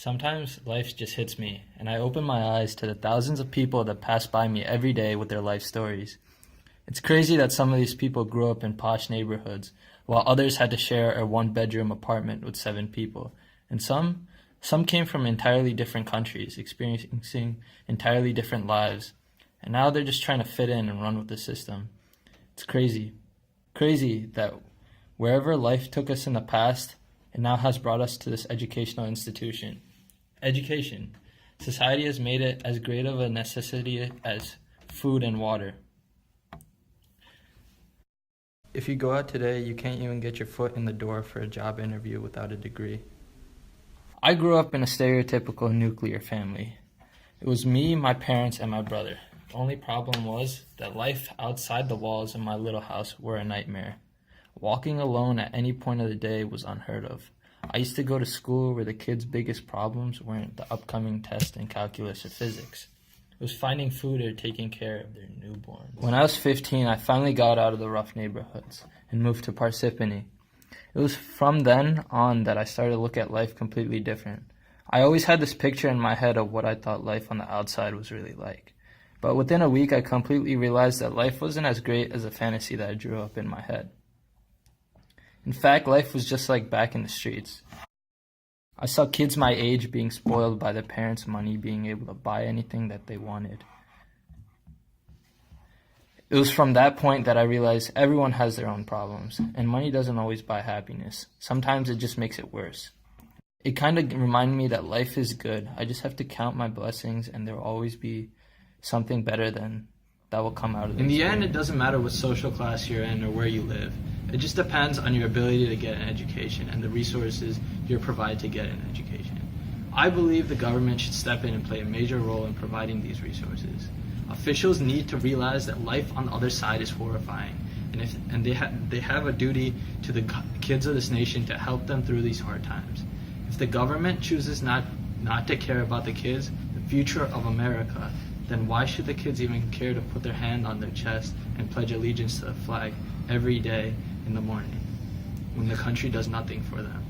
Sometimes life just hits me, and I open my eyes to the thousands of people that pass by me every day with their life stories. It's crazy that some of these people grew up in posh neighborhoods, while others had to share a one-bedroom apartment with 7 people. And some came from entirely different countries, experiencing entirely different lives, and now they're just trying to fit in and run with the system. It's crazy. Crazy that wherever life took us in the past, it now has brought us to this educational institution. Education. Society has made it as great of a necessity as food and water. If you go out today, you can't even get your foot in the door for a job interview without a degree. I grew up in a stereotypical nuclear family. It was me, my parents, and my brother. The only problem was that life outside the walls of my little house were a nightmare. Walking alone at any point of the day was unheard of. I used to go to school where the kids' biggest problems weren't the upcoming test in calculus or physics. It was finding food or taking care of their newborns. When I was 15, I finally got out of the rough neighborhoods and moved to Parsippany. It was from then on that I started to look at life completely different. I always had this picture in my head of what I thought life on the outside was really like. But within a week, I completely realized that life wasn't as great as a fantasy that I drew up in my head. In fact, life was just like back in the streets. I saw kids my age being spoiled by their parents' money, being able to buy anything that they wanted. It was from that point that I realized everyone has their own problems, and money doesn't always buy happiness. Sometimes it just makes it worse. It kind of reminded me that life is good. I just have to count my blessings, and there will always be something better than that will come out of it. In the end, it doesn't matter what social class you're in or where you live. It just depends on your ability to get an education and the resources you're provided to get an education. I believe the government should step in and play a major role in providing these resources. Officials need to realize that life on the other side is horrifying, and they have a duty to the kids of this nation to help them through these hard times. If the government chooses not to care about the kids, the future of America, then why should the kids even care to put their hand on their chest and pledge allegiance to the flag every day in the morning when the country does nothing for them?